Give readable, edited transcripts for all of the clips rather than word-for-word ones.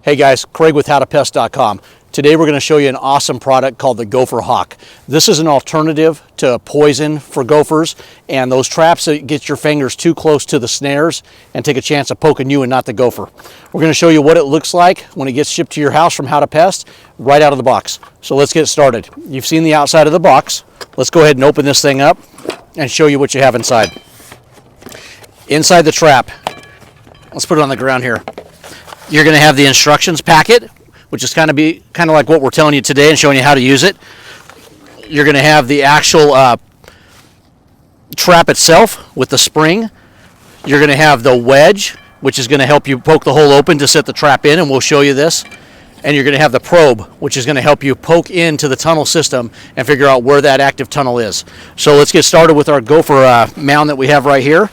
Hey guys, Craig with howtopest.com. Today we're going to show you an awesome product called the Gopherhawk. This is an alternative to poison for gophers and those traps that get your fingers too close to the snares and take a chance of poking you and not the gopher. We're going to show you what it looks like when it gets shipped to your house from How to Pest right out of the box. So let's get started. You've seen the outside of the box. Let's go ahead and open this thing up and show you what you have inside. Inside the trap, let's put it on the ground here. You're going to have the instructions packet, which is kind of like what we're telling you today and showing you how to use it. You're going to have the actual trap itself with the spring. You're going to have the wedge, which is going to help you poke the hole open to set the trap in, and we'll show you this. And you're going to have the probe, which is going to help you poke into the tunnel system and figure out where that active tunnel is. So let's get started with our gopher mound that we have right here.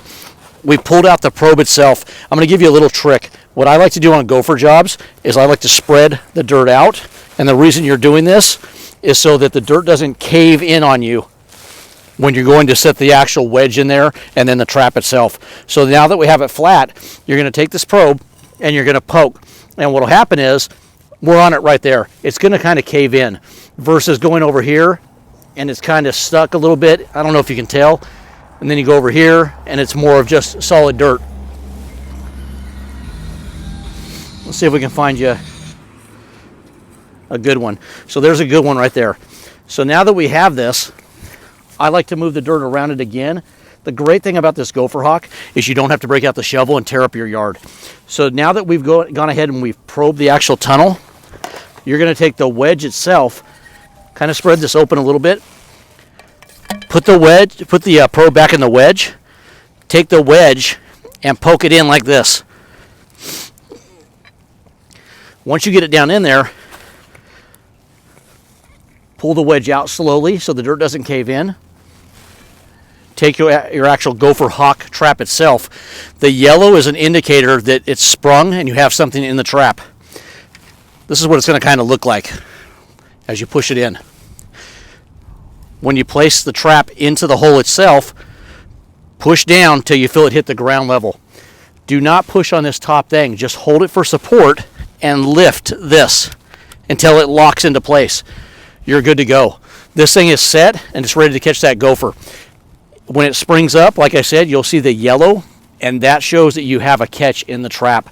We pulled out the probe itself. I'm going to give you a little trick. What I like to do on gopher jobs is I like to spread the dirt out. And the reason you're doing this is so that the dirt doesn't cave in on you when you're going to set the actual wedge in there and then the trap itself. So now that we have it flat, you're going to take this probe and you're going to poke. And what will happen is we're on it right there. It's going to kind of cave in versus going over here and it's kind of stuck a little bit. I don't know if you can tell. And then you go over here and it's more of just solid dirt. Let's see if we can find you a good one. So there's a good one right there. So now that we have this, I like to move the dirt around it again. The great thing about this Gopherhawk is you don't have to break out the shovel and tear up your yard. So now that we've gone ahead and we've probed the actual tunnel, you're going to take the wedge itself, kind of spread this open a little bit, put the probe back in the wedge, take the wedge and poke it in like this. Once you get it down in there, pull the wedge out slowly so the dirt doesn't cave in. Take your actual Gopherhawk trap itself. The yellow is an indicator that it's sprung and you have something in the trap. This is what it's going to kind of look like as you push it in. When you place the trap into the hole itself, push down till you feel it hit the ground level. Do not push on this top thing. Just hold it for support and lift this until it locks into place. You're good to go. This thing is set and it's ready to catch that gopher. When it springs up, like I said, you'll see the yellow, and that shows that you have a catch in the trap.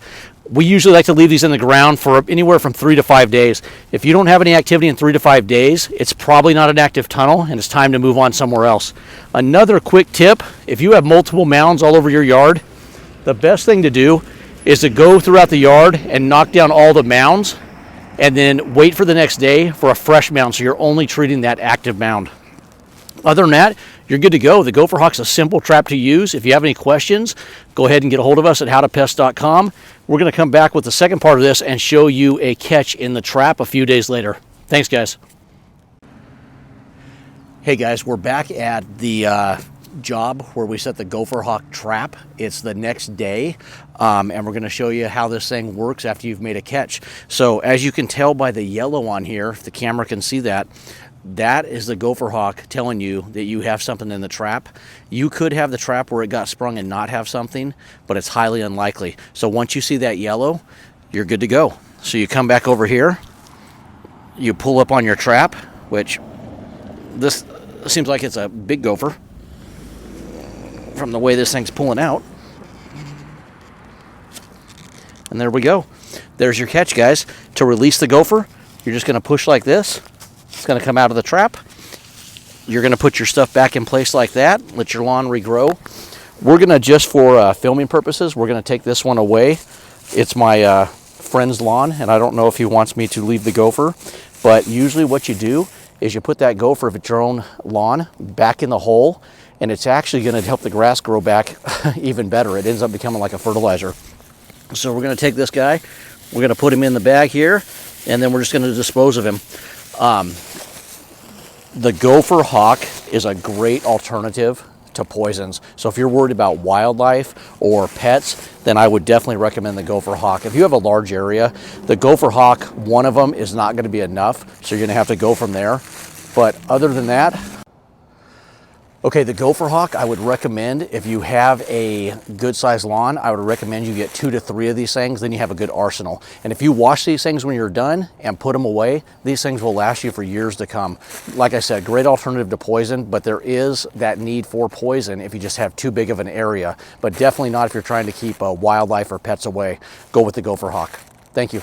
We usually like to leave these in the ground for anywhere from 3 to 5 days. If you don't have any activity in 3 to 5 days, it's probably not an active tunnel and it's time to move on somewhere else. Another quick tip, if you have multiple mounds all over your yard, the best thing to do is to go throughout the yard and knock down all the mounds and then wait for the next day for a fresh mound so you're only treating that active mound. Other than that, you're good to go. The Gopherhawk's a simple trap to use. If you have any questions, go ahead and get a hold of us at howtopest.com. We're going to come back with the second part of this and show you a catch in the trap a few days later. Thanks, guys. Hey, guys, we're back at the job where we set the Gopherhawk trap. It's the next day, and we're going to show you how this thing works after you've made a catch. So as you can tell by the yellow on here, if the camera can see that, that is the Gopherhawk telling you that you have something in the trap. You could have the trap where it got sprung and not have something, but it's highly unlikely. So once you see that yellow, you're good to go. So you come back over here, you pull up on your trap, which this seems like it's a big gopher from the way this thing's pulling out. And there we go. There's your catch, guys. To release the gopher, you're just going to push like this. It's going to come out of the trap. You're going to put your stuff back in place like that. Let your lawn regrow. We're going to, just for filming purposes, we're going to take this one away. It's my friend's lawn, and I don't know if he wants me to leave the gopher. But usually what you do is you put that gopher, if it's your own lawn, back in the hole, and it's actually going to help the grass grow back even better. It ends up becoming like a fertilizer. So we're going to take this guy, we're going to put him in the bag here, and then we're just going to dispose of him. The Gopherhawk is a great alternative to poisons. So if you're worried about wildlife or pets, then I would definitely recommend the Gopherhawk. If you have a large area, the Gopherhawk, one of them is not going to be enough, so you're going to have to go from there. But other than that, Okay, the Gopherhawk, I would recommend, if you have a good sized lawn, I would recommend you get 2 to 3 of these things, then you have a good arsenal. And if you wash these things when you're done and put them away, these things will last you for years to come. Like I said, great alternative to poison, but there is that need for poison if you just have too big of an area, but definitely not if you're trying to keep wildlife or pets away. Go with the Gopherhawk. Thank you.